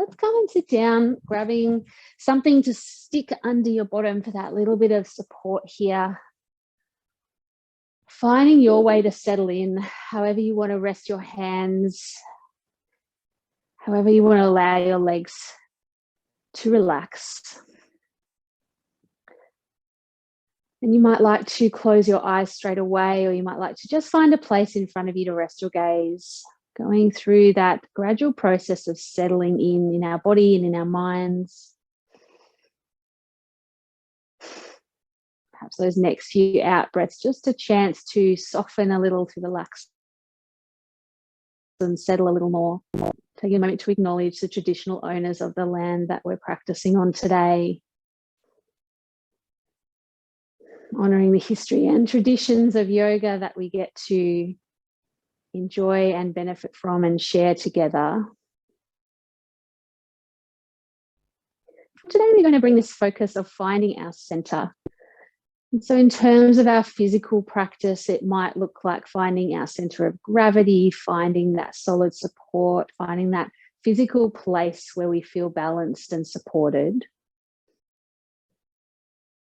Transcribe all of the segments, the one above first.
let's come and sit down, grabbing something to stick under your bottom for that little bit of support here. Finding your way to settle in, however you want to rest your hands, however you want to allow your legs to relax. And you might like to close your eyes straight away, or you might like to just find a place in front of you to rest your gaze, going through that gradual process of settling in our body and in our minds. Perhaps those next few out breaths, just a chance to soften a little, to relax and settle a little more. Taking a moment to acknowledge the traditional owners of the land that we're practicing on today. Honouring the history and traditions of yoga that we get to enjoy and benefit from and share together. Today we're going to bring this focus of finding our centre. And so in terms of our physical practice, it might look like finding our centre of gravity, finding that solid support, finding that physical place where we feel balanced and supported.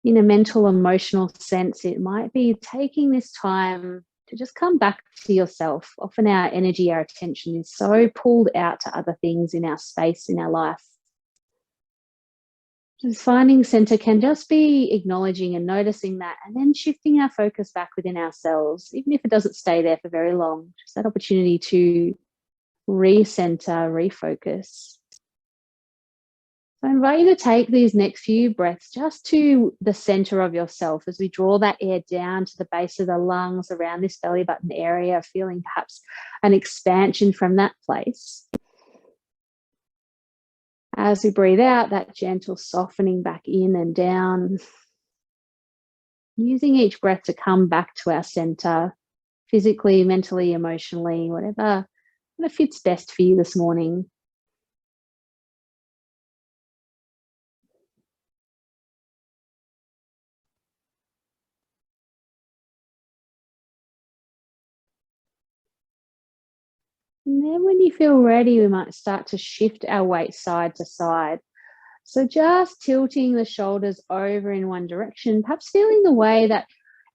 In a mental, emotional sense, it might be taking this time to just come back to yourself. Often our energy, our attention is so pulled out to other things in our space, in our life. Just finding centre can just be acknowledging and noticing that, and then shifting our focus back within ourselves, even if it doesn't stay there for very long. Just that opportunity to re-centre, refocus. So I invite you to take these next few breaths just to the center of yourself as we draw that air down to the base of the lungs, around this belly button area, feeling perhaps an expansion from that place. As we breathe out, that gentle softening back in and down. Using each breath to come back to our center, physically, mentally, emotionally, whatever fits best for you this morning. And then when you feel ready, we might start to shift our weight side to side. So just tilting the shoulders over in one direction, perhaps feeling the way that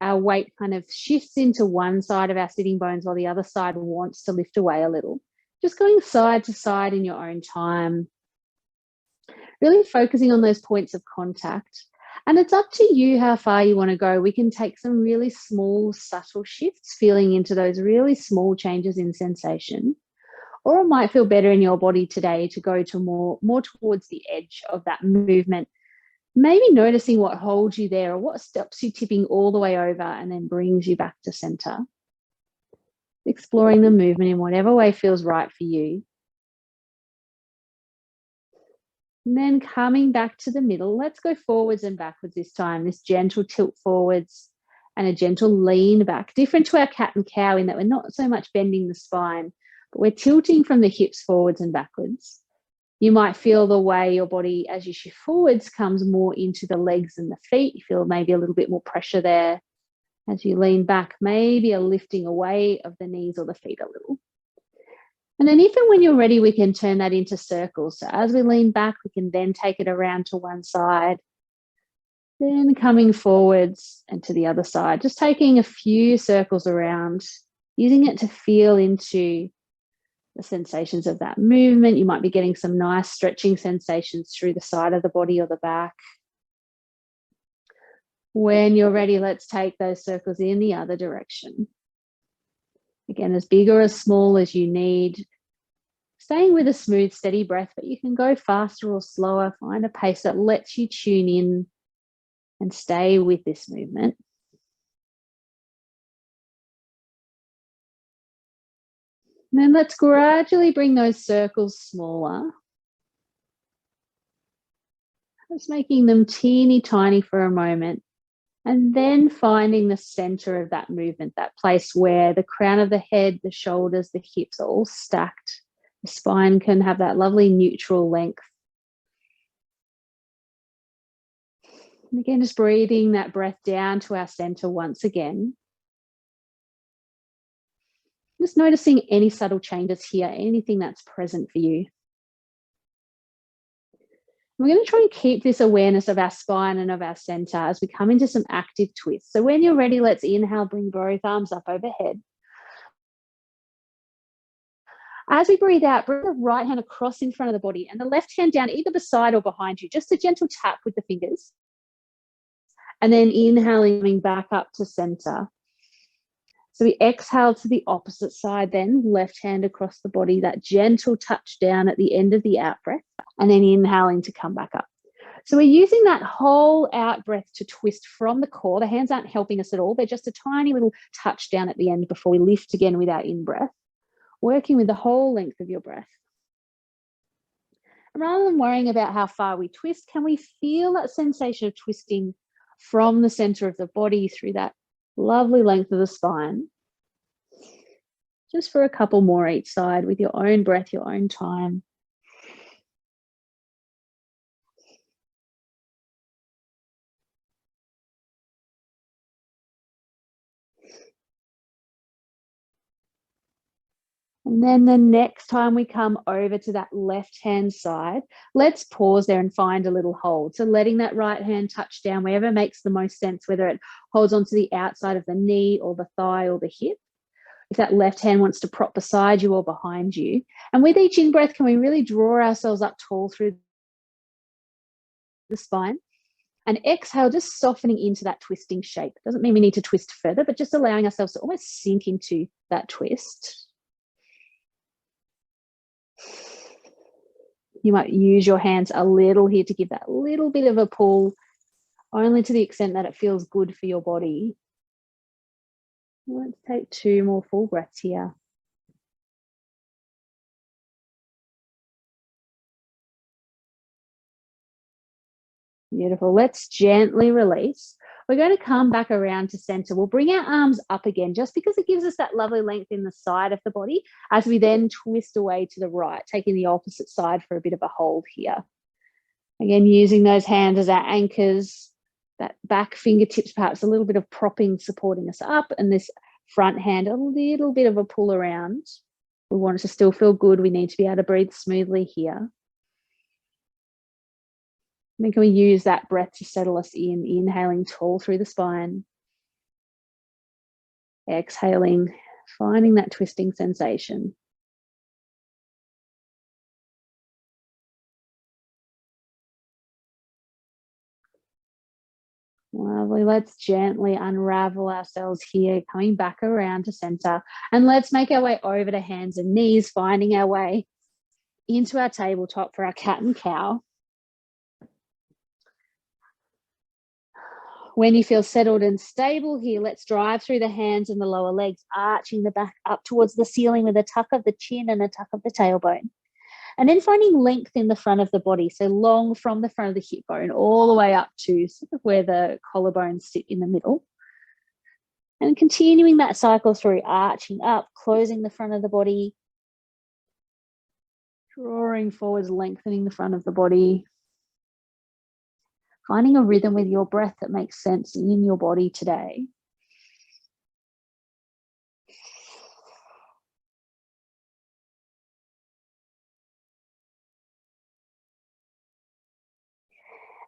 our weight kind of shifts into one side of our sitting bones while the other side wants to lift away a little. Just going side to side in your own time. Really focusing on those points of contact. And it's up to you how far you want to go. We can take some really small, subtle shifts, feeling into those really small changes in sensation. Or it might feel better in your body today to go to more towards the edge of that movement. Maybe noticing what holds you there or what stops you tipping all the way over and then brings you back to center. Exploring the movement in whatever way feels right for you. And then coming back to the middle, let's go forwards and backwards this time. This gentle tilt forwards and a gentle lean back. Different to our cat and cow in that we're not so much bending the spine, but we're tilting from the hips forwards and backwards. You might feel the way your body, as you shift forwards, comes more into the legs and the feet. You feel maybe a little bit more pressure there. As you lean back, maybe a lifting away of the knees or the feet a little. And then if and when you're ready, we can turn that into circles. So as we lean back, we can then take it around to one side, then coming forwards and to the other side, just taking a few circles around, using it to feel into the sensations of that movement. You might be getting some nice stretching sensations through the side of the body or the back. When you're ready, let's take those circles in the other direction. Again, as big or as small as you need. Staying with a smooth, steady breath, but you can go faster or slower. Find a pace that lets you tune in and stay with this movement. And then let's gradually bring those circles smaller. Just making them teeny tiny for a moment. And then finding the center of that movement, that place where the crown of the head, the shoulders, the hips are all stacked. The spine can have that lovely neutral length. And again, just breathing that breath down to our center once again. Just noticing any subtle changes here, anything that's present for you. We're going to try and keep this awareness of our spine and of our center as we come into some active twists. So when you're ready, let's inhale, bring both arms up overhead. As we breathe out, bring the right hand across in front of the body and the left hand down either beside or behind you, just a gentle tap with the fingers. And then inhaling, coming back up to center. So we exhale to the opposite side then, left hand across the body, that gentle touch down at the end of the out breath, and then inhaling to come back up. So we're using that whole out breath to twist from the core. The hands aren't helping us at all. They're just a tiny little touch down at the end before we lift again with our in-breath, working with the whole length of your breath. And rather than worrying about how far we twist, can we feel that sensation of twisting from the center of the body through that lovely length of the spine? Just for a couple more each side with your own breath, your own time. And then the next time we come over to that left-hand side, let's pause there and find a little hold. So letting that right hand touch down wherever makes the most sense, whether it holds onto the outside of the knee or the thigh or the hip. If that left hand wants to prop beside you or behind you. And with each in-breath, can we really draw ourselves up tall through the spine? And exhale, just softening into that twisting shape. Doesn't mean we need to twist further, but just allowing ourselves to almost sink into that twist. You might use your hands a little here to give that little bit of a pull, only to the extent that it feels good for your body. Let's take 2 more full breaths here. Beautiful. Let's gently release. We're going to come back around to center. We'll bring our arms up again, just because it gives us that lovely length in the side of the body as we then twist away to the right, taking the opposite side for a bit of a hold here. Again, using those hands as our anchors, that back fingertips, perhaps a little bit of propping, supporting us up, and this front hand, a little bit of a pull around. We want it to still feel good. We need to be able to breathe smoothly here. Then can we use that breath to settle us in, inhaling tall through the spine. Exhaling, finding that twisting sensation. Lovely. Let's gently unravel ourselves here, coming back around to center. And let's make our way over to hands and knees, finding our way into our tabletop for our cat and cow. When you feel settled and stable here, let's drive through the hands and the lower legs, arching the back up towards the ceiling with a tuck of the chin and a tuck of the tailbone. And then finding length in the front of the body, so long from the front of the hip bone all the way up to sort of where the collarbones sit in the middle. And continuing that cycle through, arching up, closing the front of the body, drawing forwards, lengthening the front of the body. Finding a rhythm with your breath that makes sense in your body today.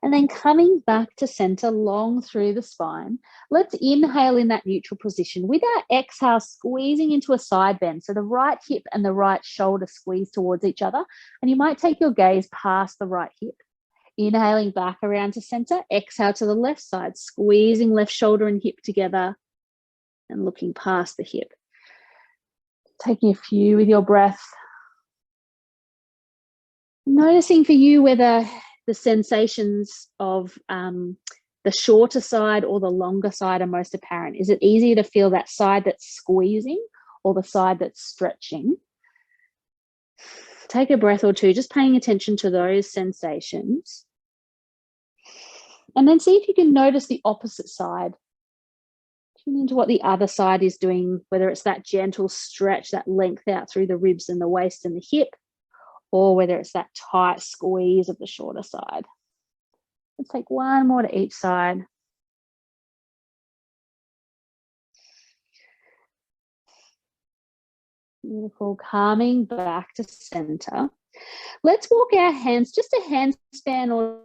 And then coming back to center, long through the spine. Let's inhale in that neutral position. With our exhale, squeezing into a side bend. So the right hip and the right shoulder squeeze towards each other. And you might take your gaze past the right hip. Inhaling back around to center. Exhale to the left side, squeezing left shoulder and hip together and looking past the hip. Taking a few with your breath. Noticing for you whether the sensations of the shorter side or the longer side are most apparent. Is it easier to feel that side that's squeezing or the side that's stretching? Take a breath or two, just paying attention to those sensations. And then see if you can notice the opposite side. Tune into what the other side is doing, whether it's that gentle stretch, that length out through the ribs and the waist and the hip, or whether it's that tight squeeze of the shorter side. Let's take 1 more to each side. Beautiful. Calming back to center. Let's walk our hands just a handspan or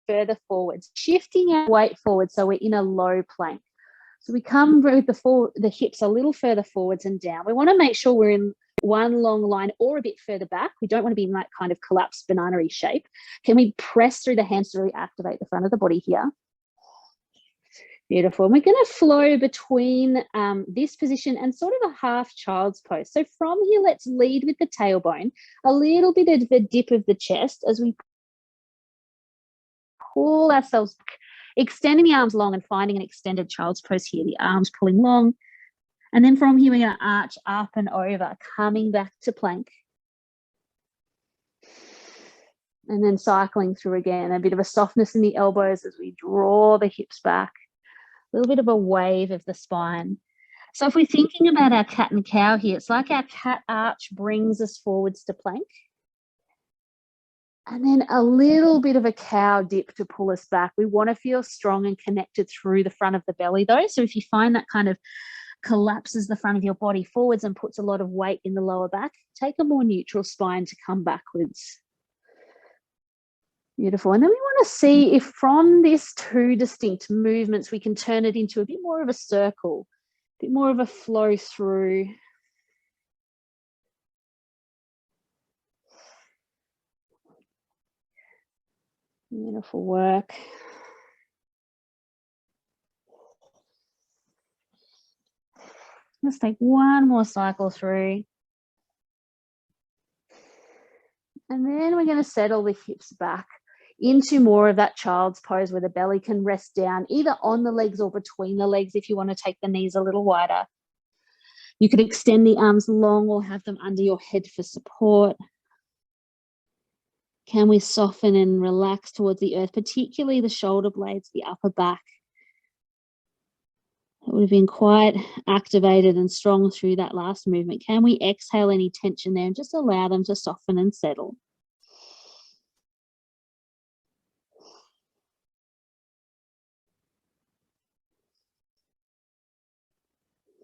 further forwards, shifting our weight forward so we're in a low plank. So we come with the hips a little further forwards and down. We want to make sure we're in one long line or a bit further back. We don't want to be in that kind of collapsed banana-y shape. Can we press through the hands to reactivate the front of the body here? Beautiful. And we're going to flow between this position and sort of a half child's pose. So from here, let's lead with the tailbone, a little bit of a dip of the chest as we pull ourselves back, extending the arms long and finding an extended child's pose here, the arms pulling long. And then from here, we're going to arch up and over, coming back to plank. And then cycling through again, a bit of a softness in the elbows as we draw the hips back, a little bit of a wave of the spine. So if we're thinking about our cat and cow here, it's like our cat arch brings us forwards to plank. And then a little bit of a cow dip to pull us back. We want to feel strong and connected through the front of the belly though. So if you find that kind of collapses the front of your body forwards and puts a lot of weight in the lower back, take a more neutral spine to come backwards. Beautiful. And then we want to see if from this two distinct movements, we can turn it into a bit more of a circle, a bit more of a flow through. Beautiful work. Let's take one more cycle through. And then we're going to settle the hips back into more of that child's pose where the belly can rest down either on the legs or between the legs if you want to take the knees a little wider. You could extend the arms long or have them under your head for support. Can we soften and relax towards the earth, particularly the shoulder blades, the upper back? That would have been quite activated and strong through that last movement. Can we exhale any tension there and just allow them to soften and settle?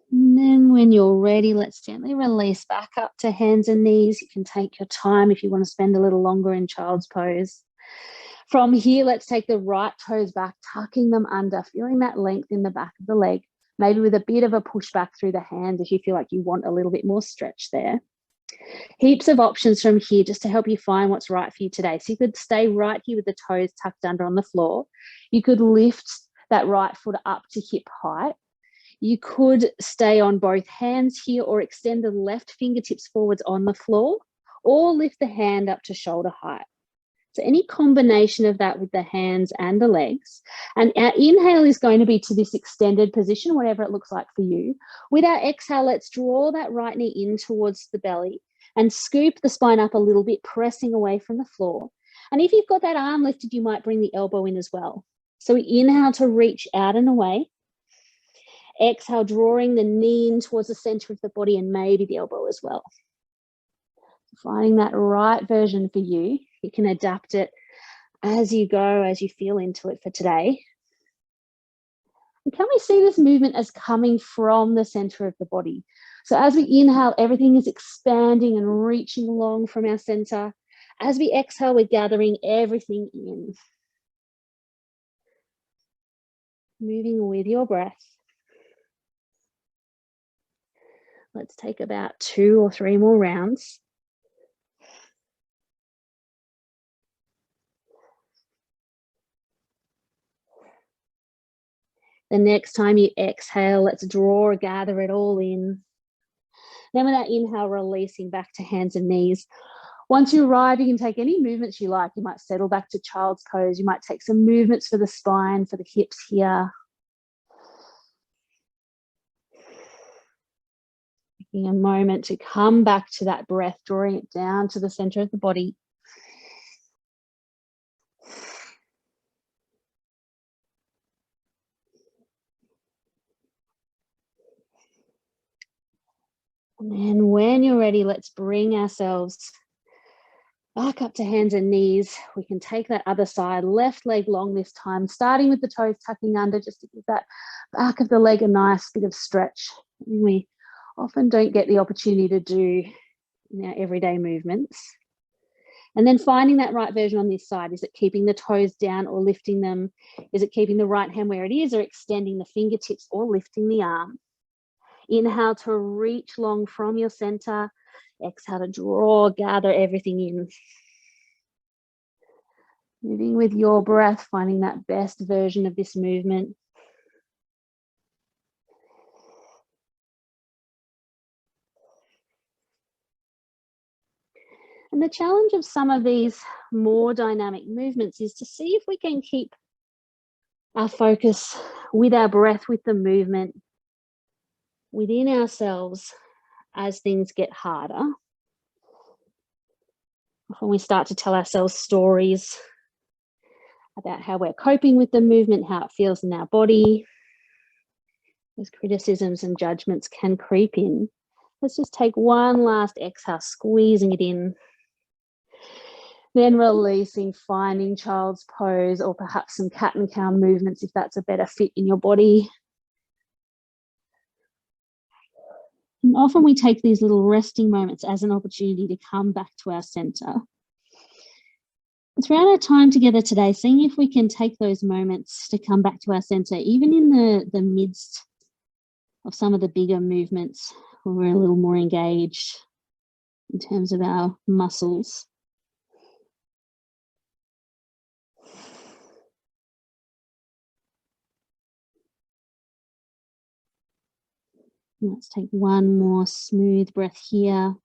And then when you're ready, let's gently release back up to hands and knees. You can take your time if you want to spend a little longer in child's pose. From here, let's take the right toes back, tucking them under, feeling that length in the back of the leg, maybe with a bit of a push back through the hands if you feel like you want a little bit more stretch there. Heaps of options from here just to help you find what's right for you today. So you could stay right here with the toes tucked under on the floor. You could lift that right foot up to hip height. You could stay on both hands here or extend the left fingertips forwards on the floor or lift the hand up to shoulder height. So any combination of that with the hands and the legs. And our inhale is going to be to this extended position, whatever it looks like for you. With our exhale, let's draw that right knee in towards the belly and scoop the spine up a little bit, pressing away from the floor. And if you've got that arm lifted, you might bring the elbow in as well. So we inhale to reach out and away. Exhale, drawing the knee in towards the center of the body and maybe the elbow as well. Finding that right version for you. You can adapt it as you go, as you feel into it for today. And can we see this movement as coming from the center of the body? So as we inhale, everything is expanding and reaching long from our center. As we exhale, we're gathering everything in. Moving with your breath. Let's take about 2 or 3 more rounds. The next time you exhale, let's draw or gather it all in. Then with that inhale, releasing back to hands and knees. Once you arrive, you can take any movements you like. You might settle back to child's pose. You might take some movements for the spine, for the hips here. Taking a moment to come back to that breath, drawing it down to the center of the body. And then when you're ready, let's bring ourselves back up to hands and knees. We can take that other side, left leg long this time, starting with the toes tucking under just to give that back of the leg a nice bit of stretch. We often don't get the opportunity to do in our everyday movements. And then finding that right version on this side. Is it keeping the toes down or lifting them? Is it keeping the right hand where it is or extending the fingertips or lifting the arm? Inhale to reach long from your center. Exhale to draw, gather everything in. Moving with your breath, finding that best version of this movement. And the challenge of some of these more dynamic movements is to see if we can keep our focus with our breath, with the movement, within ourselves as things get harder. When we start to tell ourselves stories about how we're coping with the movement, how it feels in our body, those criticisms and judgments can creep in. Let's just take one last exhale, squeezing it in. Then releasing, finding child's pose or perhaps some cat and cow movements if that's a better fit in your body. And often we take these little resting moments as an opportunity to come back to our center. Throughout our time together today, seeing if we can take those moments to come back to our center, even in the midst of some of the bigger movements where we're a little more engaged in terms of our muscles. Let's take one more smooth breath here.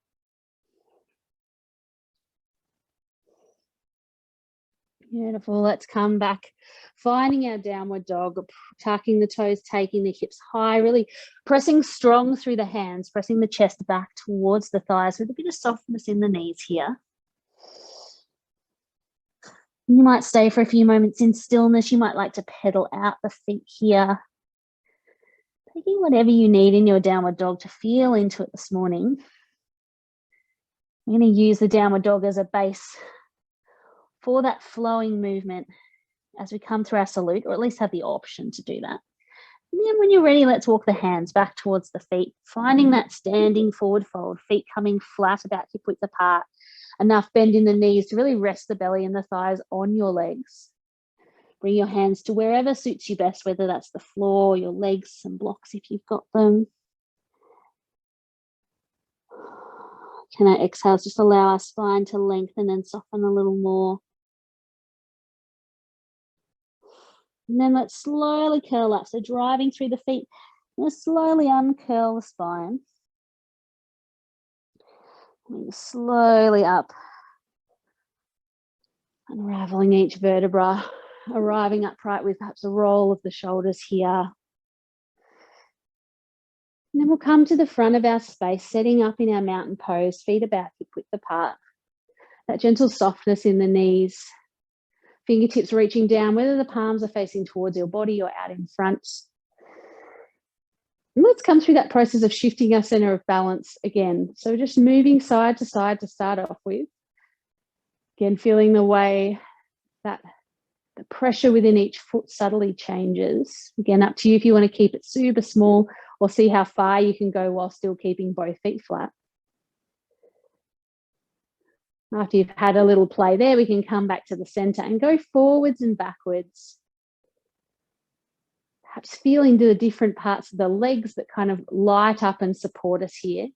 Beautiful. Let's come back, finding our downward dog, tucking the toes, taking the hips high, really pressing strong through the hands, pressing the chest back towards the thighs with a bit of softness in the knees here. You might stay for a few moments in stillness. You might like to pedal out the feet here. Taking whatever you need in your downward dog to feel into it this morning. We're going to use the downward dog as a base for that flowing movement as we come through our salute, or at least have the option to do that. And then when you're ready, let's walk the hands back towards the feet, finding that standing forward fold, feet coming flat about hip width apart, enough bend in the knees to really rest the belly and the thighs on your legs. Bring your hands to wherever suits you best, whether that's the floor, your legs, some blocks if you've got them. Can our exhales just allow our spine to lengthen and soften a little more? And then let's slowly curl up. So driving through the feet, let's slowly uncurl the spine. And slowly up. Unraveling each vertebra, arriving upright with perhaps a roll of the shoulders here. And then we'll come to the front of our space, setting up in our mountain pose, feet about hip width apart. That gentle softness in the knees. Fingertips reaching down, whether the palms are facing towards your body or out in front. And let's come through that process of shifting our center of balance again. So just moving side to start off with. Again, feeling the way that the pressure within each foot subtly changes. Again, up to you if you want to keep it super small or see how far you can go while still keeping both feet flat. After you've had a little play there, we can come back to the center and go forwards and backwards. Perhaps feeling the different parts of the legs that kind of light up and support us here.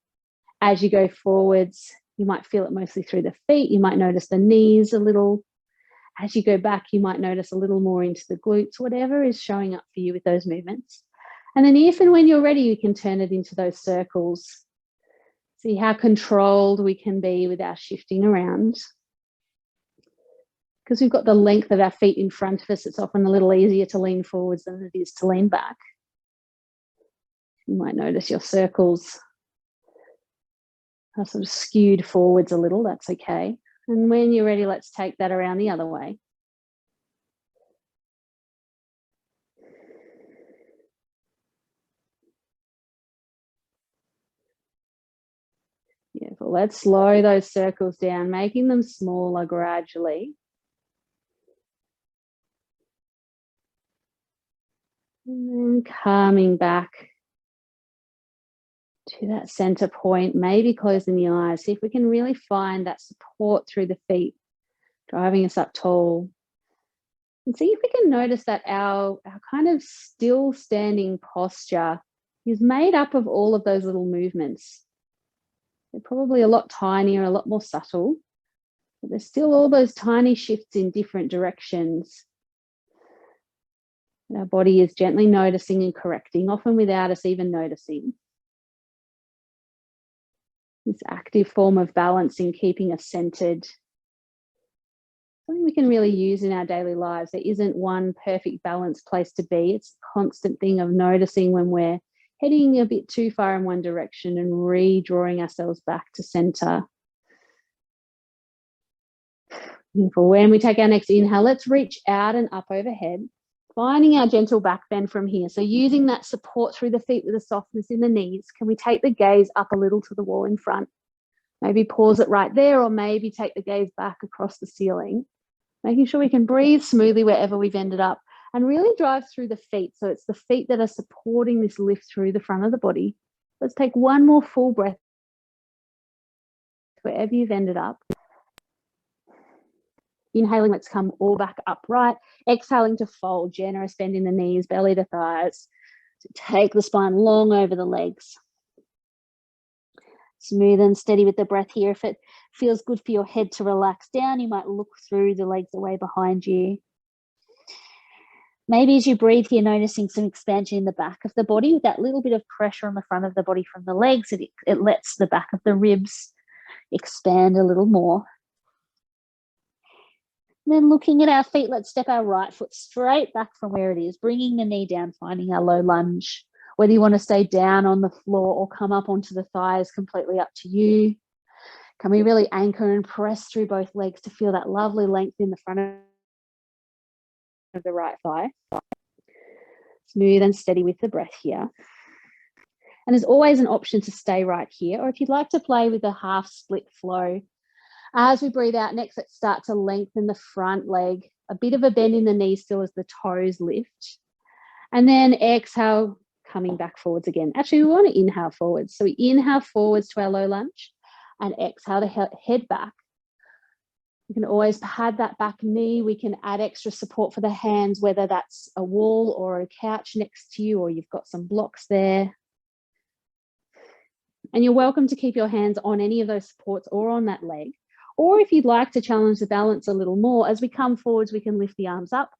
As you go forwards, you might feel it mostly through the feet. You might notice the knees a little. As you go back, you might notice a little more into the glutes, whatever is showing up for you with those movements. And then if and when you're ready, you can turn it into those circles. See how controlled we can be with our shifting around. Because we've got the length of our feet in front of us, it's often a little easier to lean forwards than it is to lean back. You might notice your circles are sort of skewed forwards a little, that's okay. And when you're ready, let's take that around the other way. Beautiful. Let's slow those circles down, making them smaller gradually. And then coming back to that center point, maybe closing the eyes. See if we can really find that support through the feet, driving us up tall. And see if we can notice that our kind of still standing posture is made up of all of those little movements. They're probably a lot tinier, a lot more subtle, but there's still all those tiny shifts in different directions. And our body is gently noticing and correcting, often without us even noticing. This active form of balancing, keeping us centered. Something we can really use in our daily lives. There isn't one perfect balanced place to be. It's a constant thing of noticing when we're heading a bit too far in one direction and redrawing ourselves back to center. Beautiful. When we take our next inhale, let's reach out and up overhead, finding our gentle back bend from here. So using that support through the feet with a softness in the knees, can we take the gaze up a little to the wall in front? Maybe pause it right there, or maybe take the gaze back across the ceiling, making sure we can breathe smoothly wherever we've ended up and really drive through the feet. So it's the feet that are supporting this lift through the front of the body. Let's take one more full breath wherever you've ended up. Inhaling, let's come all back upright. Exhaling to fold, generous bend in the knees, belly to thighs. So take the spine long over the legs. Smooth and steady with the breath here. If it feels good for your head to relax down, you might look through the legs away behind you. Maybe as you breathe here, noticing some expansion in the back of the body with that little bit of pressure on the front of the body from the legs. It lets the back of the ribs expand a little more. And then looking at our feet, let's step our right foot straight back from where it is, bringing the knee down, finding our low lunge. Whether you want to stay down on the floor or come up onto the thighs, completely up to you. Can we really anchor and press through both legs to feel that lovely length in the front of the right thigh? Smooth and steady with the breath here. And there's always an option to stay right here, or if you'd like to play with a half split flow. As we breathe out, next let's start to lengthen the front leg, a bit of a bend in the knee still as the toes lift. And then exhale, coming back forwards again. Actually, we want to inhale forwards. So we inhale forwards to our low lunge and exhale to head back. You can always pad that back knee. We can add extra support for the hands, whether that's a wall or a couch next to you, or you've got some blocks there. And you're welcome to keep your hands on any of those supports or on that leg. Or if you'd like to challenge the balance a little more, as we come forwards, we can lift the arms up.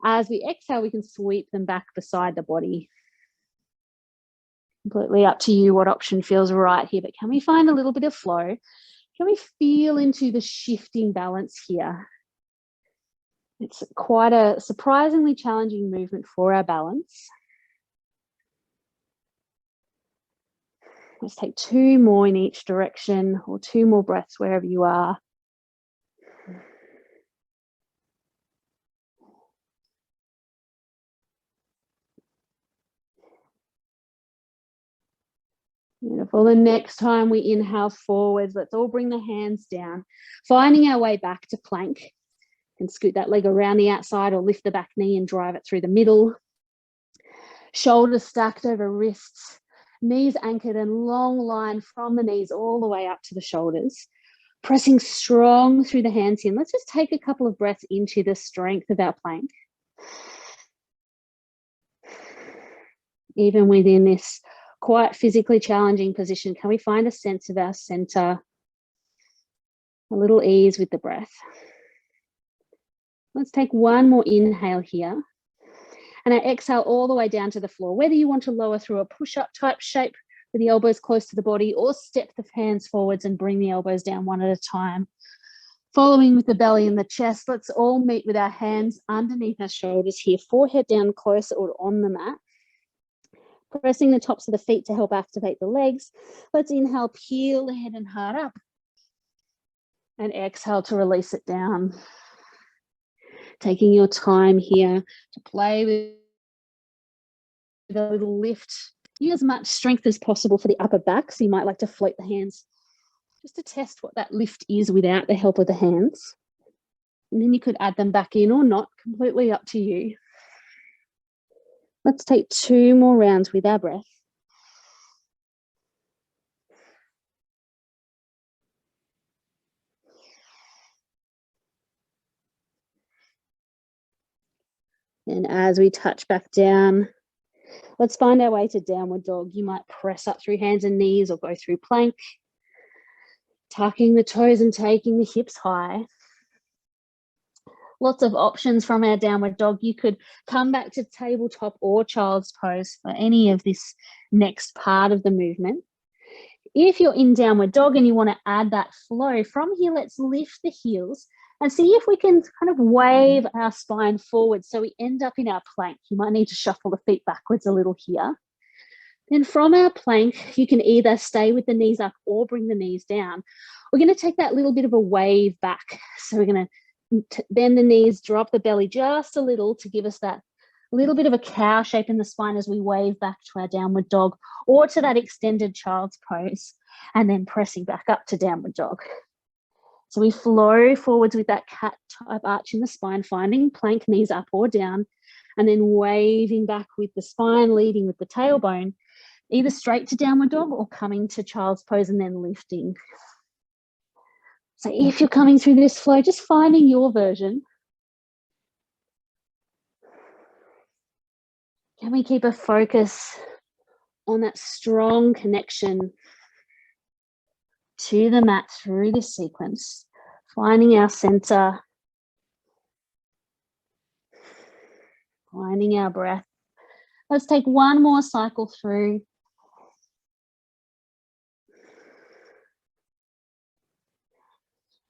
As we exhale, we can sweep them back beside the body. Completely up to you what option feels right here, but can we find a little bit of flow? Can we feel into the shifting balance here? It's quite a surprisingly challenging movement for our balance. Let's take 2 more in each direction, or 2 more breaths wherever you are. Beautiful. The next time we inhale forwards, let's all bring the hands down, finding our way back to plank. And scoot that leg around the outside or lift the back knee and drive it through the middle. Shoulders stacked over wrists, knees anchored and long line from the knees all the way up to the shoulders. Pressing strong through the hands here. Let's just take a couple of breaths into the strength of our plank. Even within this quite physically challenging position, can we find a sense of our center? A little ease with the breath. Let's take 1 more inhale here. And I exhale all the way down to the floor. Whether you want to lower through a push-up type shape with the elbows close to the body, or step the hands forwards and bring the elbows down one at a time. Following with the belly and the chest, let's all meet with our hands underneath our shoulders here, forehead down closer or on the mat. Pressing the tops of the feet to help activate the legs. Let's inhale, peel the head and heart up. And exhale to release it down. Taking your time here to play with a little lift. Use as much strength as possible for the upper back. So you might like to float the hands just to test what that lift is without the help of the hands. And then you could add them back in or not, completely up to you. Let's take 2 more rounds with our breath. And as we touch back down, let's find our way to downward dog. You might press up through hands and knees or go through plank, tucking the toes and taking the hips high. Lots of options from our downward dog. You could come back to tabletop or child's pose for any of this next part of the movement. If you're in downward dog and you want to add that flow, from here, let's lift the heels and see if we can kind of wave our spine forward so we end up in our plank. You might need to shuffle the feet backwards a little here. Then from our plank, you can either stay with the knees up or bring the knees down. We're going to take that little bit of a wave back. So we're going to bend the knees, drop the belly just a little to give us that little bit of a cow shape in the spine as we wave back to our downward dog or to that extended child's pose, and then pressing back up to downward dog. So we flow forwards with that cat type arch in the spine, finding plank, knees up or down, and then waving back with the spine, leading with the tailbone, either straight to downward dog or coming to child's pose and then lifting. So if you're coming through this flow, just finding your version. Can we keep a focus on that strong connection to the mat through this sequence, finding our center, finding our breath. Let's take one more cycle through.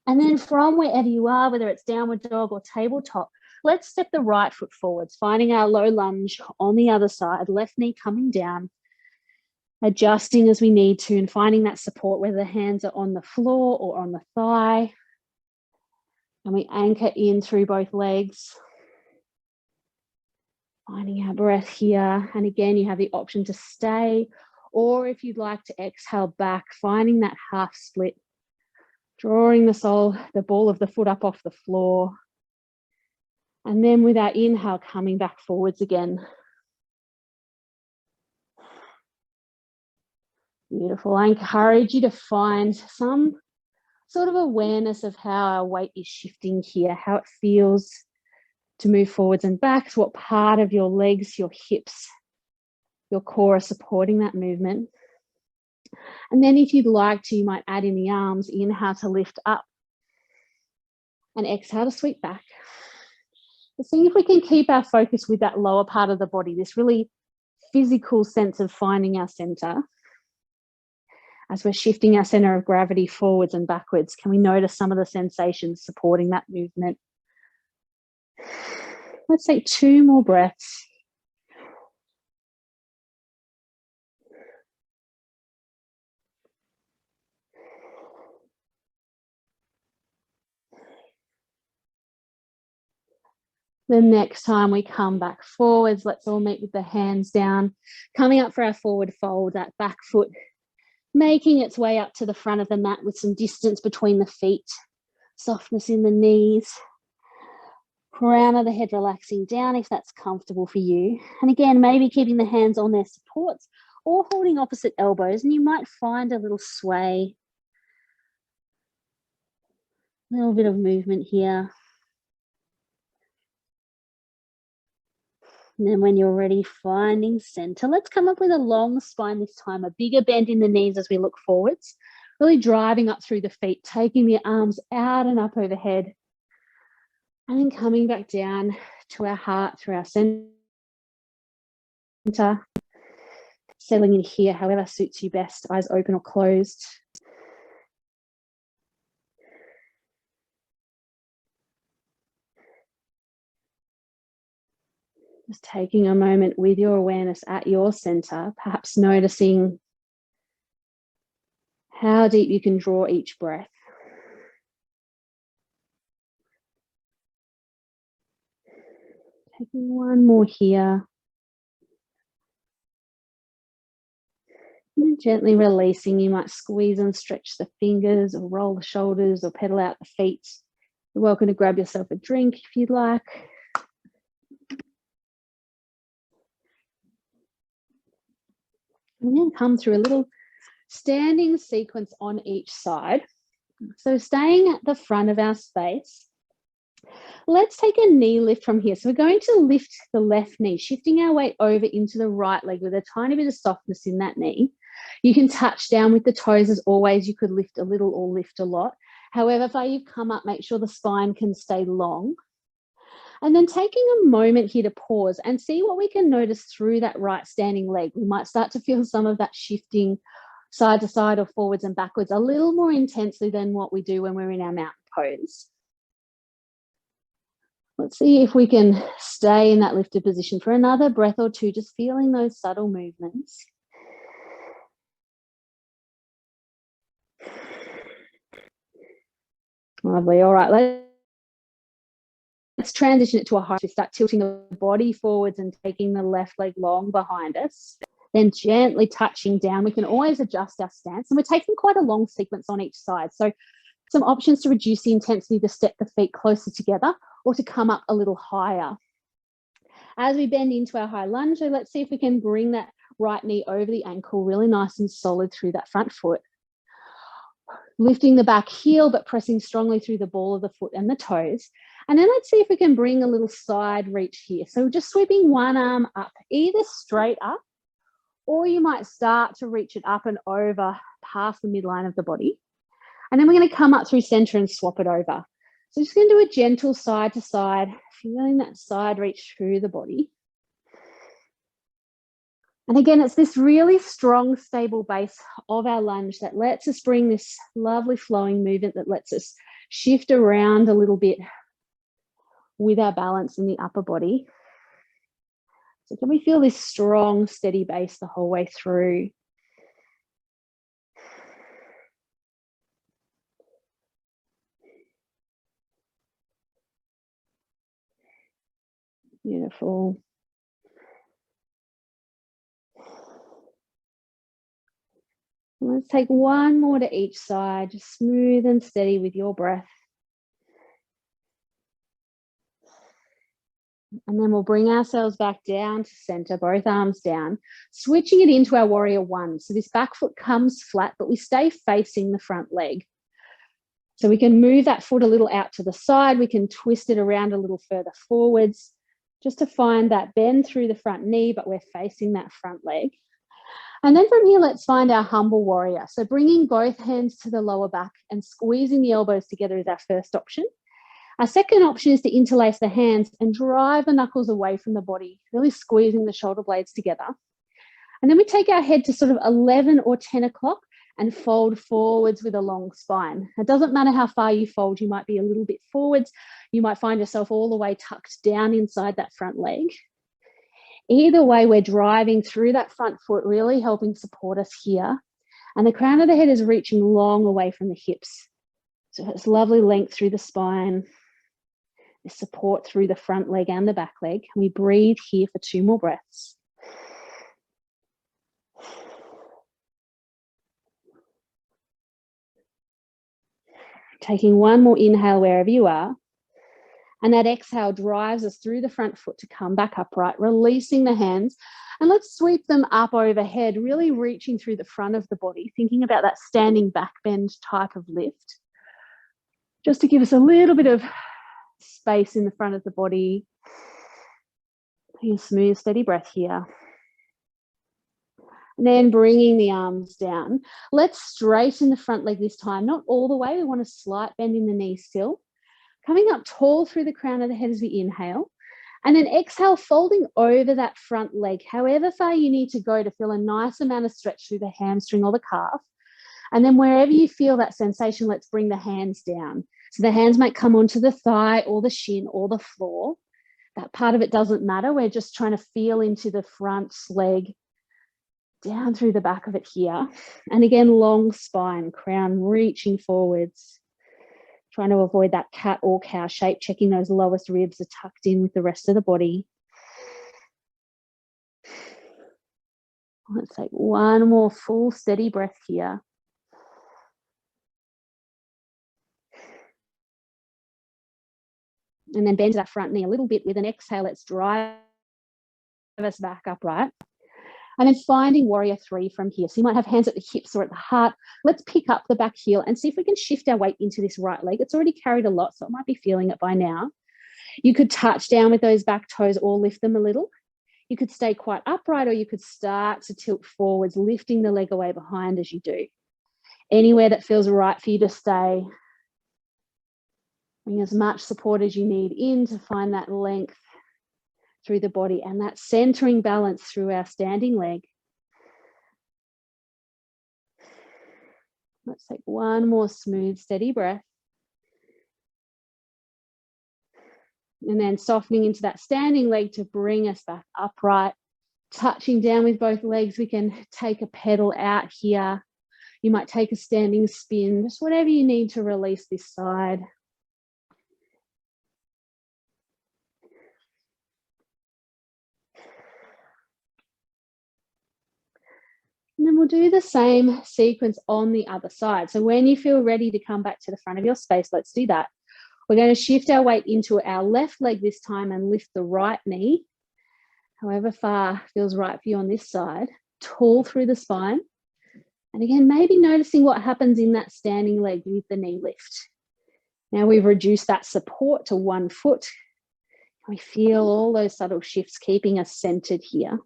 And then from wherever you are, whether it's downward dog or tabletop, let's step the right foot forwards, finding our low lunge on the other side, left knee coming down, adjusting as we need to and finding that support, whether the hands are on the floor or on the thigh. And we anchor in through both legs, finding our breath here. And again, you have the option to stay, or if you'd like to exhale back, finding that half split, drawing the ball of the foot up off the floor. And then with our inhale, coming back forwards again. Beautiful. I encourage you to find some sort of awareness of how our weight is shifting here, how it feels to move forwards and back, what part of your legs, your hips, your core are supporting that movement. And then if you'd like to, you might add in the arms, inhale to lift up and exhale to sweep back. Let's see if we can keep our focus with that lower part of the body, this really physical sense of finding our center. As we're shifting our center of gravity forwards and backwards, can we notice some of the sensations supporting that movement? Let's take 2 more breaths. The next time we come back forwards, let's all meet with the hands down, coming up for our forward fold, that back foot making its way up to the front of the mat with some distance between the feet, softness in the knees, crown of the head relaxing down if that's comfortable for you. And again, maybe keeping the hands on their supports or holding opposite elbows, and you might find a little sway, a little bit of movement here. And then when you're ready, finding center, let's come up with a long spine this time, a bigger bend in the knees as we look forwards, really driving up through the feet, taking the arms out and up overhead, and then coming back down to our heart through our center, settling in here, however suits you best, eyes open or closed. Just taking a moment with your awareness at your center, perhaps noticing how deep you can draw each breath. Taking one more here. And then gently releasing, you might squeeze and stretch the fingers or roll the shoulders or pedal out the feet. You're welcome to grab yourself a drink if you'd like. And then come through a little standing sequence on each side. So staying at the front of our space, Let's take a knee lift from here. So we're going to lift the left knee, shifting our weight over into the right leg with a tiny bit of softness in that knee. You can touch down with the toes as always. You could lift a little or lift a lot. However, if you come up, make sure the spine can stay long. And then taking a moment here to pause and see what we can notice through that right standing leg. We might start to feel some of that shifting side to side or forwards and backwards a little more intensely than what we do when we're in our mountain pose. Let's see if we can stay in that lifted position for another breath or two, just feeling those subtle movements. Lovely. All right, let's transition it to a high. We start tilting the body forwards and taking the left leg long behind us. Then gently touching down. We can always adjust our stance. And we're taking quite a long sequence on each side. So some options to reduce the intensity to step the feet closer together or to come up a little higher. As we bend into our high lunge, let's see if we can bring that right knee over the ankle really nice and solid through that front foot. Lifting the back heel, but pressing strongly through the ball of the foot and the toes. And then let's see if we can bring a little side reach here. So just sweeping one arm up, either straight up, or you might start to reach it up and over past the midline of the body. And then we're going to come up through center and swap it over. So just going to do a gentle side to side, feeling that side reach through the body. And again, it's this really strong, stable base of our lunge that lets us bring this lovely flowing movement that lets us shift around a little bit with our balance in the upper body. So can we feel this strong, steady base the whole way through? Beautiful. Let's take one more to each side, just smooth and steady with your breath. And then we'll bring ourselves back down to center, both arms down, switching it into our warrior one. So this back foot comes flat, but we stay facing the front leg. So we can move that foot a little out to the side. We can twist it around a little further forwards, just to find that bend through the front knee, but we're facing that front leg. And then from here, let's find our humble warrior. So bringing both hands to the lower back and squeezing the elbows together is our first option. Our second option is to interlace the hands and drive the knuckles away from the body, really squeezing the shoulder blades together. And then we take our head to sort of 11 or 10 o'clock and fold forwards with a long spine. It doesn't matter how far you fold, you might be a little bit forwards. You might find yourself all the way tucked down inside that front leg. Either way, we're driving through that front foot, really helping support us here. And the crown of the head is reaching long away from the hips. So it's lovely length through the spine, the support through the front leg and the back leg. And we breathe here for 2 more breaths. Taking one more inhale wherever you are. And that exhale drives us through the front foot to come back upright, releasing the hands. And let's sweep them up overhead, really reaching through the front of the body, thinking about that standing back bend type of lift. Just to give us a little bit of space in the front of the body. Take a smooth, steady breath here. And then bringing the arms down. Let's straighten the front leg this time, not all the way. We want a slight bend in the knee still. Coming up tall through the crown of the head as we inhale. And then exhale, folding over that front leg, however far you need to go to feel a nice amount of stretch through the hamstring or the calf. And then wherever you feel that sensation, let's bring the hands down. So the hands might come onto the thigh or the shin or the floor. That part of it doesn't matter. We're just trying to feel into the front leg, down through the back of it here. And again, long spine, crown reaching forwards. Trying to avoid that cat or cow shape, checking those lowest ribs are tucked in with the rest of the body. Let's take one more full steady breath here. And then bend that front knee a little bit with an exhale. Let's drive us back upright. And then finding warrior 3 from here. So you might have hands at the hips or at the heart. Let's pick up the back heel and see if we can shift our weight into this right leg. It's already carried a lot, so it might be feeling it by now. You could touch down with those back toes or lift them a little. You could stay quite upright, or you could start to tilt forwards, lifting the leg away behind as you do. Anywhere that feels right for you to stay. Bring as much support as you need in to find that length through the body and that centering balance through our standing leg. Let's take one more smooth, steady breath. And then softening into that standing leg to bring us back upright. Touching down with both legs, we can take a pedal out here. You might take a standing spin, just whatever you need to release this side. And then we'll do the same sequence on the other side. So when you feel ready to come back to the front of your space, let's do that. We're going to shift our weight into our left leg this time and lift the right knee, however far feels right for you on this side, tall through the spine. And again, maybe noticing what happens in that standing leg with the knee lift. Now we've reduced that support to one foot. We feel all those subtle shifts keeping us centered here.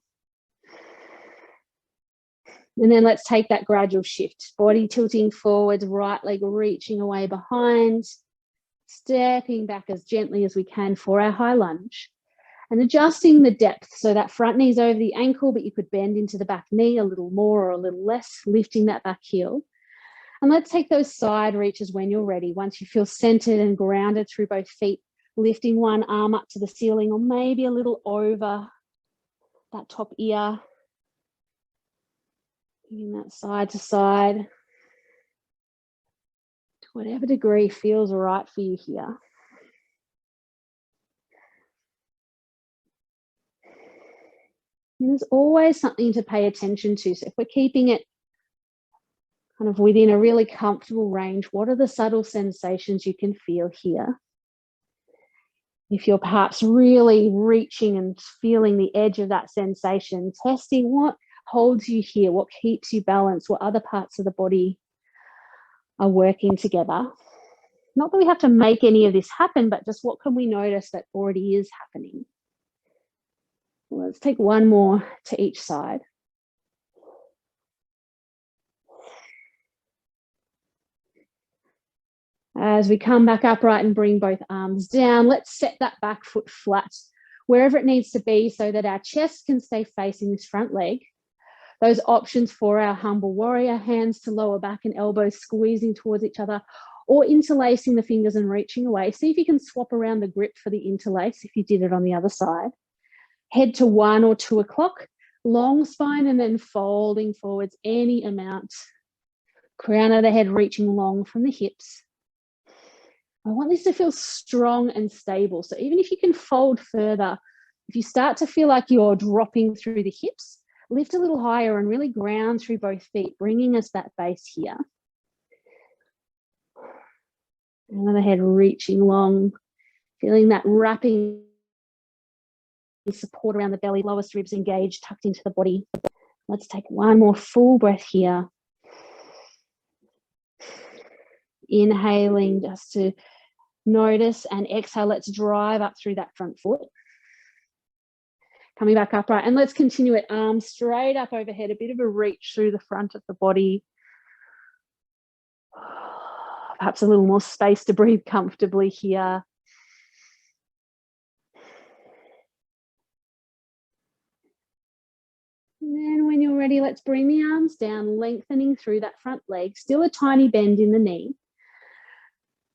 And then let's take that gradual shift. Body tilting forwards, right leg reaching away behind, stepping back as gently as we can for our high lunge. And adjusting the depth, so that front knee's over the ankle, but you could bend into the back knee a little more or a little less, lifting that back heel. And let's take those side reaches when you're ready. Once you feel centered and grounded through both feet, lifting one arm up to the ceiling or maybe a little over that top ear. Moving that side to side to whatever degree feels right for you here. And there's always something to pay attention to. So if we're keeping it kind of within a really comfortable range, what are the subtle sensations you can feel here? If you're perhaps really reaching and feeling the edge of that sensation, testing what holds you here, what keeps you balanced, what other parts of the body are working together. Not that we have to make any of this happen, but just what can we notice that already is happening? Well, let's take one more to each side. As we come back upright and bring both arms down, let's set that back foot flat wherever it needs to be so that our chest can stay facing this front leg. Those options for our humble warrior, hands to lower back and elbows squeezing towards each other, or interlacing the fingers and reaching away. See if you can swap around the grip for the interlace if you did it on the other side. Head to 1 or 2 o'clock, long spine, and then folding forwards any amount. Crown of the head reaching long from the hips. I want this to feel strong and stable. So even if you can fold further, if you start to feel like you're dropping through the hips, lift a little higher and really ground through both feet, bringing us that base here. And the head reaching long, feeling that wrapping support around the belly, lowest ribs engaged, tucked into the body. Let's take one more full breath here. Inhaling just to notice, and exhale, let's drive up through that front foot. Coming back upright, and let's continue it, arms straight up overhead, a bit of a reach through the front of the body. Perhaps a little more space to breathe comfortably here. And then when you're ready, let's bring the arms down, lengthening through that front leg, still a tiny bend in the knee.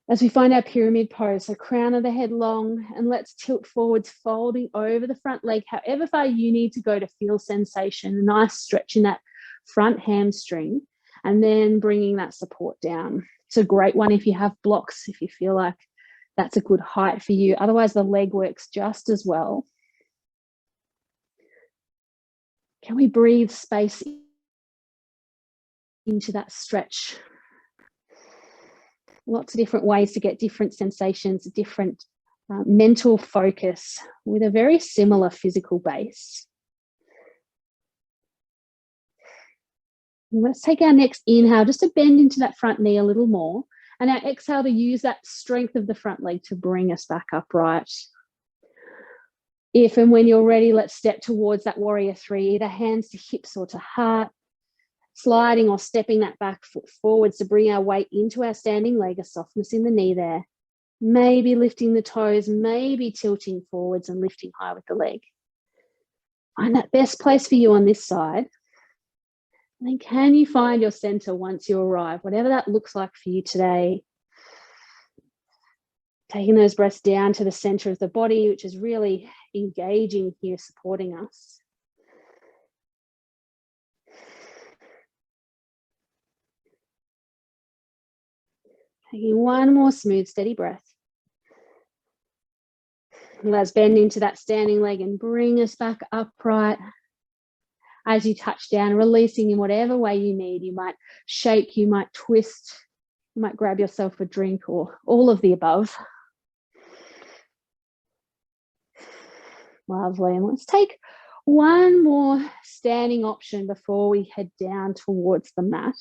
As we find our pyramid pose, so crown of the head long, and let's tilt forwards, folding over the front leg, however far you need to go to feel sensation, a nice stretch in that front hamstring, and then bringing that support down. It's a great one if you have blocks, if you feel like that's a good height for you. Otherwise, the leg works just as well. Can we breathe space into that stretch? Lots of different ways to get different sensations, different mental focus with a very similar physical base. Let's take our next inhale just to bend into that front knee a little more. And our exhale to use that strength of the front leg to bring us back upright. If and when you're ready, let's step towards that warrior three, either hands to hips or to heart, sliding or stepping that back foot forwards to bring our weight into our standing leg, a softness in the knee there. Maybe lifting the toes, maybe tilting forwards and lifting high with the leg. Find that best place for you on this side. And then can you find your center once you arrive, whatever that looks like for you today. Taking those breaths down to the center of the body, which is really engaging here, supporting us. Taking one more smooth, steady breath. Let's bend into that standing leg and bring us back upright. As you touch down, releasing in whatever way you need. You might shake, you might twist, you might grab yourself a drink or all of the above. Lovely. And let's take one more standing option before we head down towards the mat.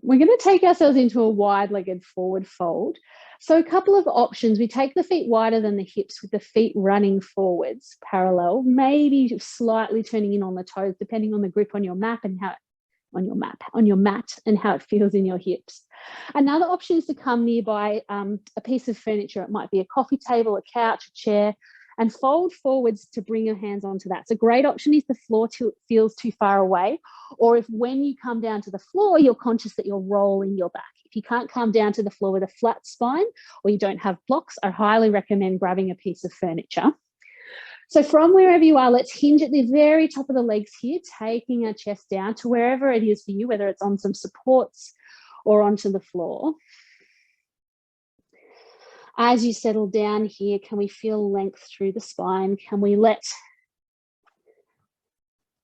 We're going to take ourselves into a wide-legged forward fold. So a couple of options. We take the feet wider than the hips with the feet running forwards, parallel, maybe slightly turning in on the toes, depending on the grip on your mat and how on your mat and how it feels in your hips. Another option is to come nearby a piece of furniture. It might be a coffee table, a couch, a chair, and fold forwards to bring your hands onto that. It's a great option if the floor feels too far away, or if when you come down to the floor, you're conscious that you're rolling your back. If you can't come down to the floor with a flat spine or you don't have blocks, I highly recommend grabbing a piece of furniture. So from wherever you are, let's hinge at the very top of the legs here, taking our chest down to wherever it is for you, whether it's on some supports or onto the floor. As you settle down here, can we feel length through the spine? Can we let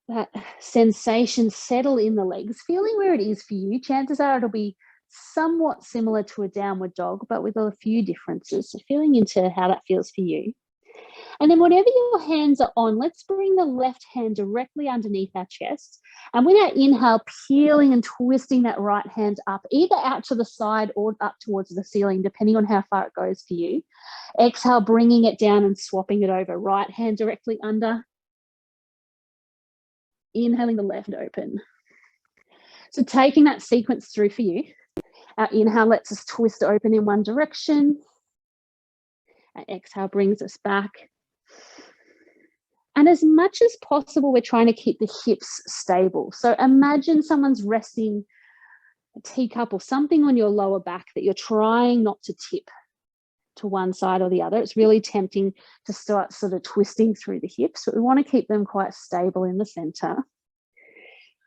that sensation settle in the legs, feeling where it is for you? Chances are it'll be somewhat similar to a downward dog, but with a few differences. So feeling into how that feels for you. And then whatever your hands are on, let's bring the left hand directly underneath our chest. And with our inhale, peeling and twisting that right hand up, either out to the side or up towards the ceiling, depending on how far it goes for you. Exhale, bringing it down and swapping it over. Right hand directly under. Inhaling the left open. So taking that sequence through for you. Our inhale lets us twist open in one direction. Our exhale brings us back. And as much as possible, we're trying to keep the hips stable. So imagine someone's resting a teacup or something on your lower back that you're trying not to tip to one side or the other. It's really tempting to start sort of twisting through the hips, but we want to keep them quite stable in the center.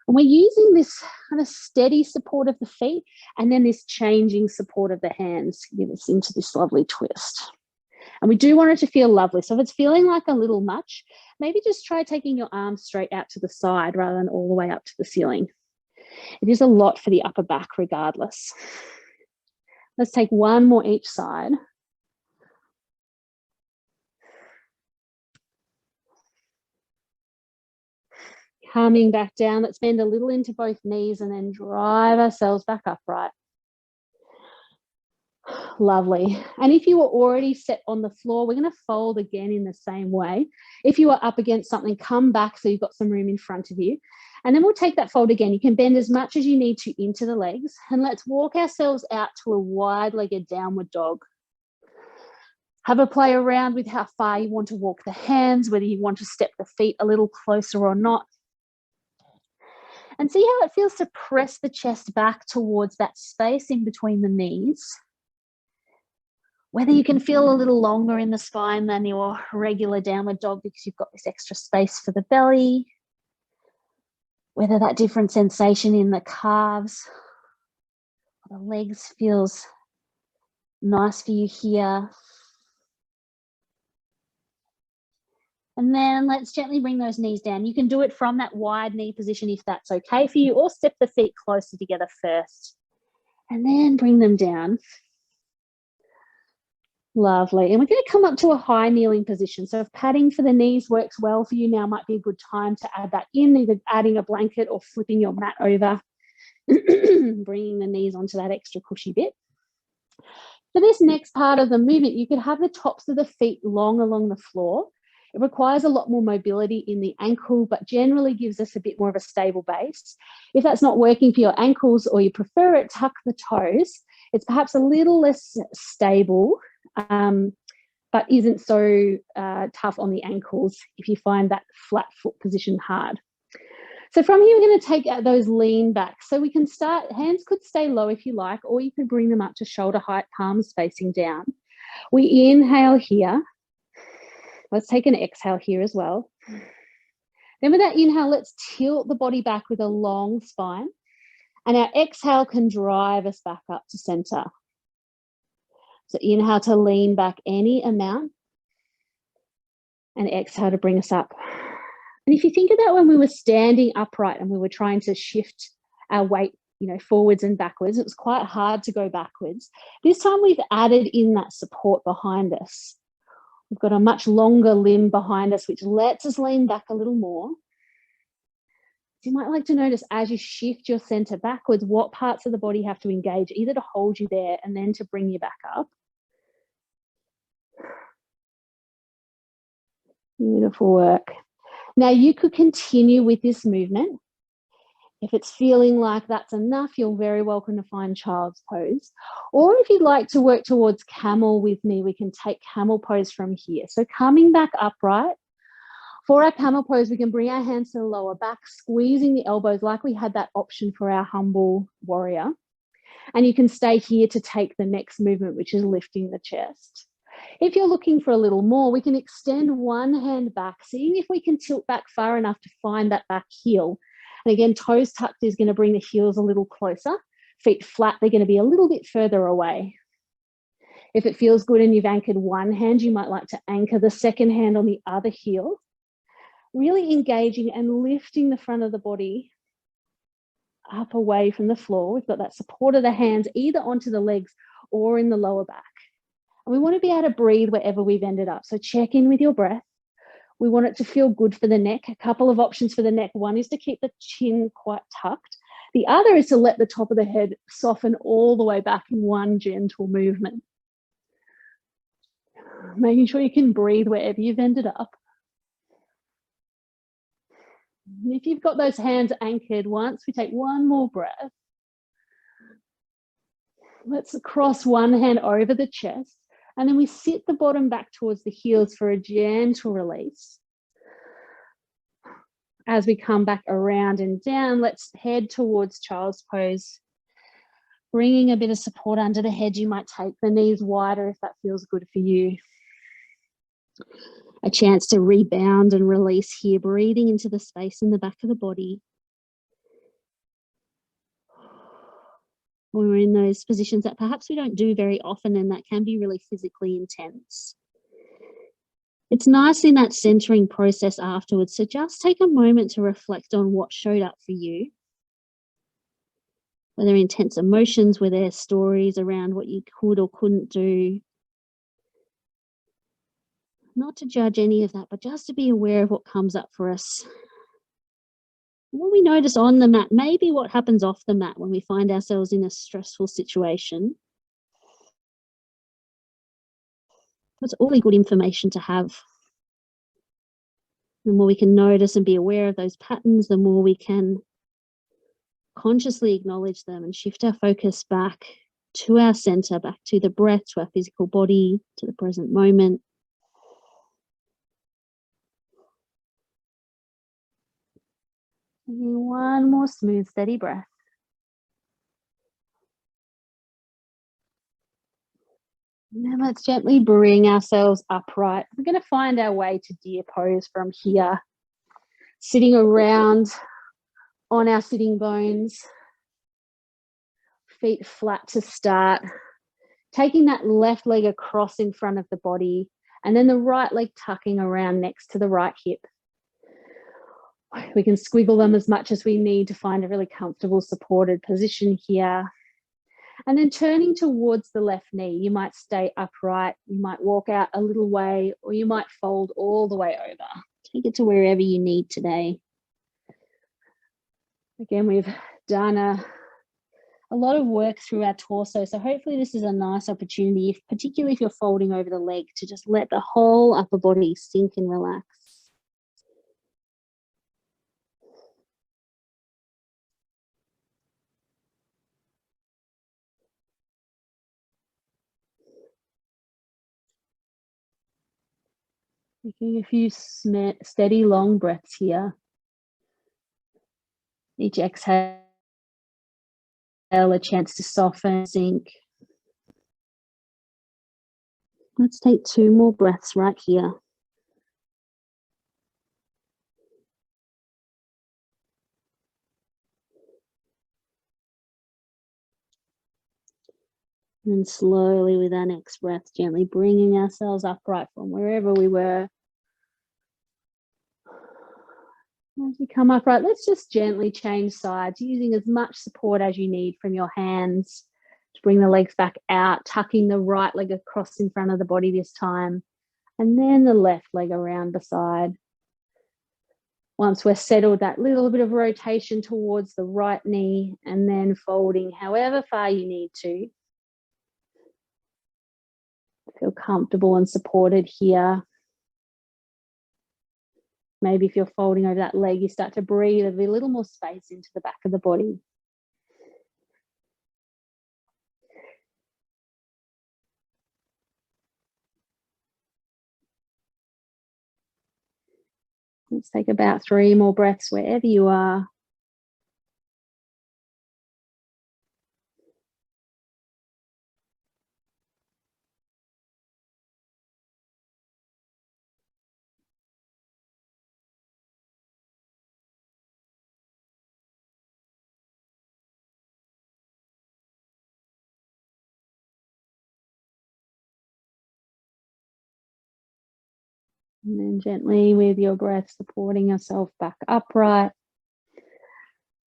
And we're using this kind of steady support of the feet and then this changing support of the hands to give us into this lovely twist. And we do want it to feel lovely. So if it's feeling like a little much, maybe just try taking your arms straight out to the side rather than all the way up to the ceiling. It is a lot for the upper back regardless. Let's take one more each side. Coming back down, let's bend a little into both knees and then drive ourselves back upright. Lovely. And if you were already set on the floor, we're going to fold again in the same way. If you are up against something, come back so you've got some room in front of you. And then we'll take that fold again. You can bend as much as you need to into the legs. And let's walk ourselves out to a wide-legged downward dog. Have a play around with how far you want to walk the hands, whether you want to step the feet a little closer or not. And see how it feels to press the chest back towards that space in between the knees. Whether you can feel a little longer in the spine than your regular downward dog because you've got this extra space for the belly. Whether that different sensation in the calves or the legs feels nice for you here. And then let's gently bring those knees down. You can do it from that wide knee position if that's okay for you, or step the feet closer together first. And then bring them down. Lovely. And we're going to come up to a high kneeling position. So if padding for the knees works well for you, now might be a good time to add that in, either adding a blanket or flipping your mat over, bringing the knees onto that extra cushy bit. For this next part of the movement, you could have the tops of the feet long along the floor. It requires a lot more mobility in the ankle, but generally gives us a bit more of a stable base. If that's not working for your ankles or you prefer it, tuck the toes. It's perhaps a little less stable, but isn't so tough on the ankles if you find that flat foot position hard. So from here, we're going to take out those lean backs. So we can start, hands could stay low if you like, or you could bring them up to shoulder height, palms facing down. We inhale here. Let's take an exhale here as well. Then with that inhale, let's tilt the body back with a long spine. And our exhale can drive us back up to center. So inhale to lean back any amount. And exhale to bring us up. And if you think about when we were standing upright and we were trying to shift our weight, forwards and backwards, it was quite hard to go backwards. This time we've added in that support behind us. We've got a much longer limb behind us, which lets us lean back a little more. So you might like to notice as you shift your center backwards, what parts of the body have to engage, either to hold you there and then to bring you back up. Beautiful work. Now you could continue with this movement. If it's feeling like that's enough, you're very welcome to find child's pose. Or if you'd like to work towards camel with me, we can take camel pose from here. So coming back upright. For our camel pose, we can bring our hands to the lower back, squeezing the elbows like we had that option for our humble warrior. And you can stay here to take the next movement, which is lifting the chest. If you're looking for a little more, we can extend one hand back, seeing if we can tilt back far enough to find that back heel. And again, toes tucked is going to bring the heels a little closer. Feet flat, they're going to be a little bit further away. If it feels good and you've anchored one hand, you might like to anchor the second hand on the other heel. Really engaging and lifting the front of the body up away from the floor. We've got that support of the hands either onto the legs or in the lower back. And we want to be able to breathe wherever we've ended up. So check in with your breath. We want it to feel good for the neck. A couple of options for the neck. One is to keep the chin quite tucked. The other is to let the top of the head soften all the way back in one gentle movement. Making sure you can breathe wherever you've ended up. And if you've got those hands anchored once, we take one more breath. Let's cross one hand over the chest. And then we sit the bottom back towards the heels for a gentle release. As we come back around and down, let's head towards child's pose. Bringing a bit of support under the head, you might take the knees wider if that feels good for you. A chance to rebound and release here, breathing into the space in the back of the body. When we're in those positions that perhaps we don't do very often, and that can be really physically intense. It's nice in that centering process afterwards, so just take a moment to reflect on what showed up for you. Were there intense emotions? Were there stories around what you could or couldn't do? Not to judge any of that, but just to be aware of what comes up for us. What we notice on the mat, maybe what happens off the mat when we find ourselves in a stressful situation. That's all good information to have. The more we can notice and be aware of those patterns, the more we can consciously acknowledge them and shift our focus back to our center, back to the breath, to our physical body, to the present moment. One more smooth, steady breath. And then let's gently bring ourselves upright. We're going to find our way to deer pose from here. Sitting around on our sitting bones. Feet flat to start. Taking that left leg across in front of the body. And then the right leg tucking around next to the right hip. We can squiggle them as much as we need to find a really comfortable, supported position here. And then turning towards the left knee, you might stay upright, you might walk out a little way, or you might fold all the way over. Take it to wherever you need today. Again, we've done a lot of work through our torso, so hopefully this is a nice opportunity, particularly if you're folding over the leg, to just let the whole upper body sink and relax. Taking a few steady, long breaths here. Each exhale, a chance to soften, sink. Let's take 2 more breaths right here. And slowly with our next breath, gently bringing ourselves upright from wherever we were. As we come upright, let's just gently change sides, using as much support as you need from your hands to bring the legs back out, tucking the right leg across in front of the body this time, and then the left leg around beside. Once we're settled, that little bit of rotation towards the right knee, and then folding however far you need to. Feel comfortable and supported here. Maybe if you're folding over that leg, you start to breathe a little more space into the back of the body. Let's take about 3 more breaths wherever you are. And then gently with your breath, supporting yourself back upright.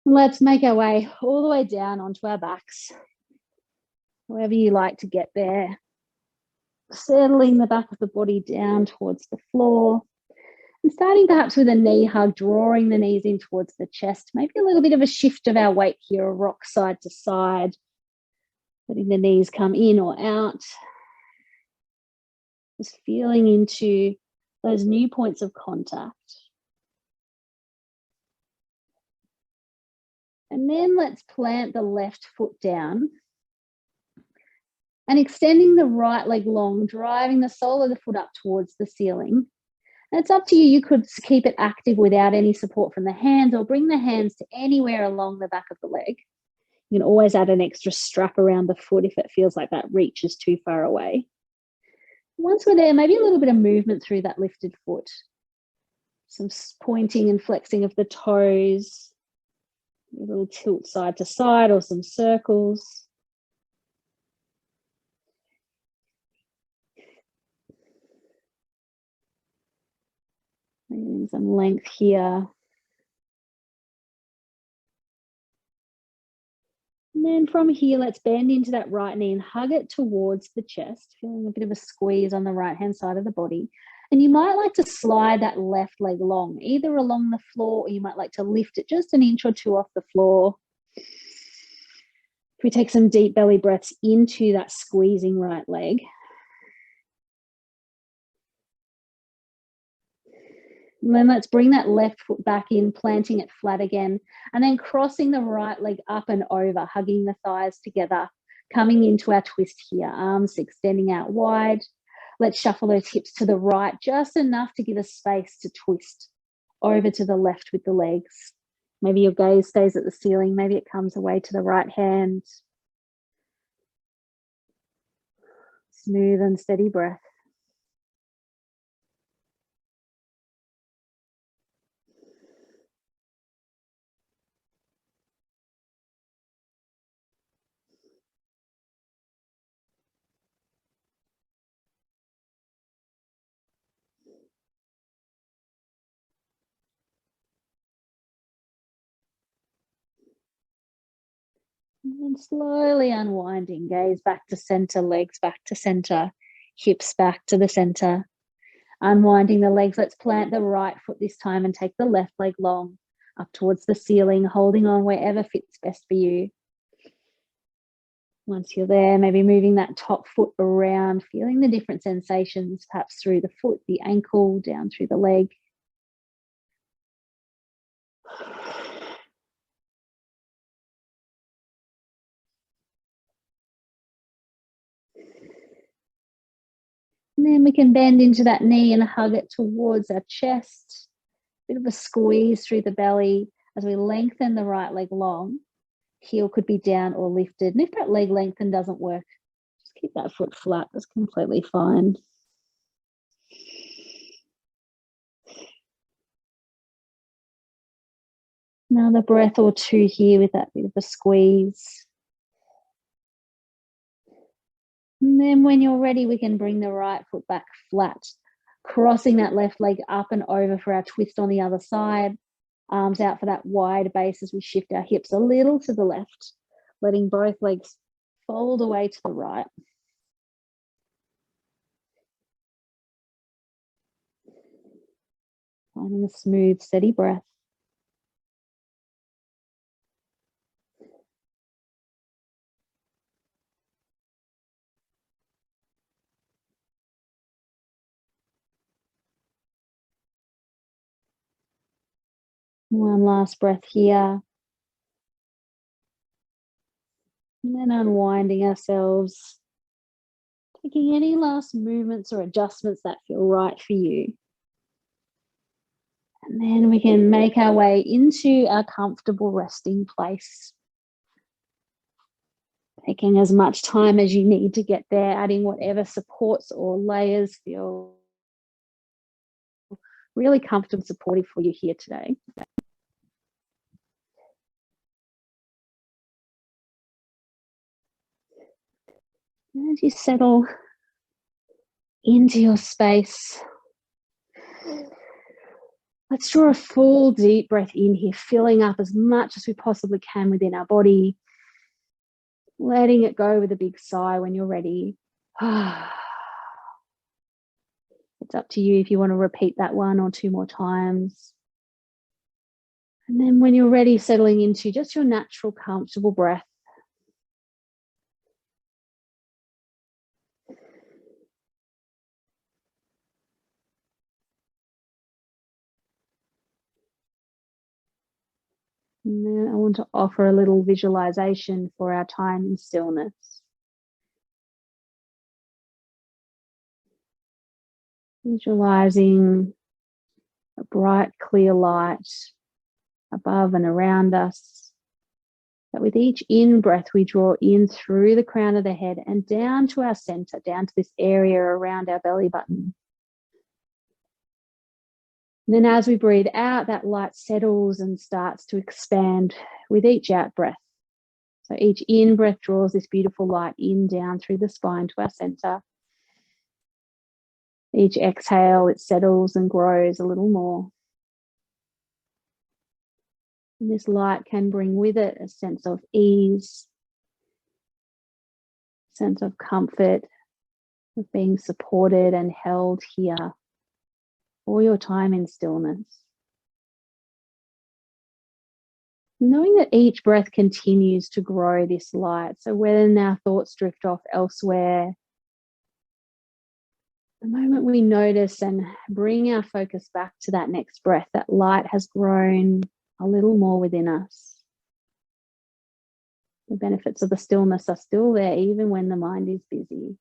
Let's make our way all the way down onto our backs. However you like to get there. Settling the back of the body down towards the floor. And starting perhaps with a knee hug, drawing the knees in towards the chest. Maybe a little bit of a shift of our weight here, a rock side to side. Letting the knees come in or out. Just feeling into those new points of contact. And then let's plant the left foot down and extending the right leg long, driving the sole of the foot up towards the ceiling. And it's up to you. You could keep it active without any support from the hands, or bring the hands to anywhere along the back of the leg. You can always add an extra strap around the foot if it feels like that reach is too far away. Once we're there, maybe a little bit of movement through that lifted foot. Some pointing and flexing of the toes, a little tilt side to side, or some circles. Bringing some length here. And then from here, let's bend into that right knee and hug it towards the chest, feeling a bit of a squeeze on the right-hand side of the body. And you might like to slide that left leg long, either along the floor, or you might like to lift it just an inch or two off the floor. If we take some deep belly breaths into that squeezing right leg. And then let's bring that left foot back in, planting it flat again, and then crossing the right leg up and over, hugging the thighs together, coming into our twist here, arms extending out wide. Let's shuffle those hips to the right, just enough to give us space to twist over to the left with the legs. Maybe your gaze stays at the ceiling, maybe it comes away to the right hand. Smooth and steady breath. And slowly unwinding, gaze back to center, legs back to center, hips back to the center. Unwinding the legs, let's plant the right foot this time and take the left leg long up towards the ceiling, holding on wherever fits best for you. Once you're there, maybe moving that top foot around, feeling the different sensations, perhaps through the foot, the ankle, down through the leg. And then we can bend into that knee and hug it towards our chest. Bit of a squeeze through the belly as we lengthen the right leg long. Heel could be down or lifted. And if that leg lengthen doesn't work, just keep that foot flat. That's completely fine. Another breath or two here with that bit of a squeeze. And then when you're ready, we can bring the right foot back flat, crossing that left leg up and over for our twist on the other side. Arms out for that wide base as we shift our hips a little to the left, letting both legs fold away to the right. Finding a smooth, steady breath. One last breath here. And then unwinding ourselves, taking any last movements or adjustments that feel right for you. And then we can make our way into our comfortable resting place. Taking as much time as you need to get there, adding whatever supports or layers feel really comfortable and supportive for you here today. As you settle into your space, let's draw a full deep breath in here, filling up as much as we possibly can within our body, letting it go with a big sigh when you're ready. It's up to you if you want to repeat that 1 or 2 more times. And then when you're ready, settling into just your natural, comfortable breath. And then I want to offer a little visualization for our time in stillness. Visualizing a bright, clear light above and around us. That with each in-breath, we draw in through the crown of the head and down to our center, down to this area around our belly button. And then as we breathe out, that light settles and starts to expand with each out breath. So each in-breath draws this beautiful light in, down through the spine to our center. Each exhale, it settles and grows a little more. And this light can bring with it a sense of ease, sense of comfort, of being supported and held here for your time in stillness. Knowing that each breath continues to grow this light. So when our thoughts drift off elsewhere, the moment we notice and bring our focus back to that next breath, that light has grown a little more within us. The benefits of the stillness are still there, even when the mind is busy.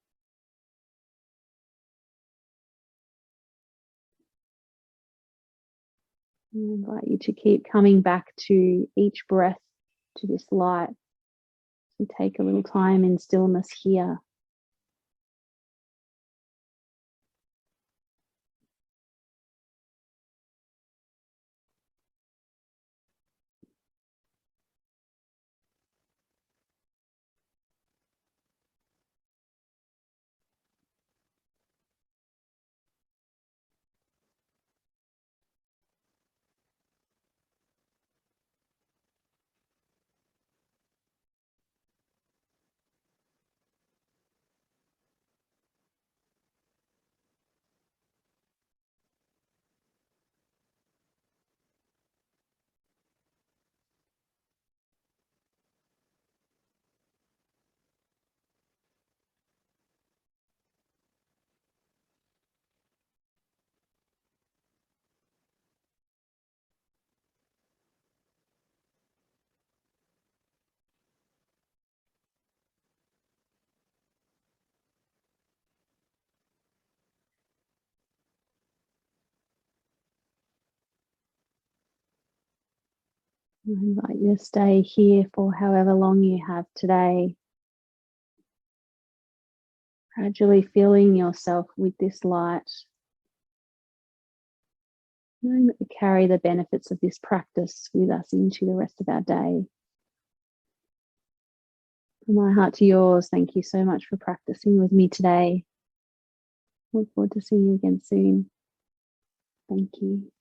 I invite you to keep coming back to each breath, to this light. So take a little time in stillness here. I invite you to stay here for however long you have today. Gradually filling yourself with this light. Knowing that we carry the benefits of this practice with us into the rest of our day. From my heart to yours, thank you so much for practicing with me today. Look forward to seeing you again soon. Thank you.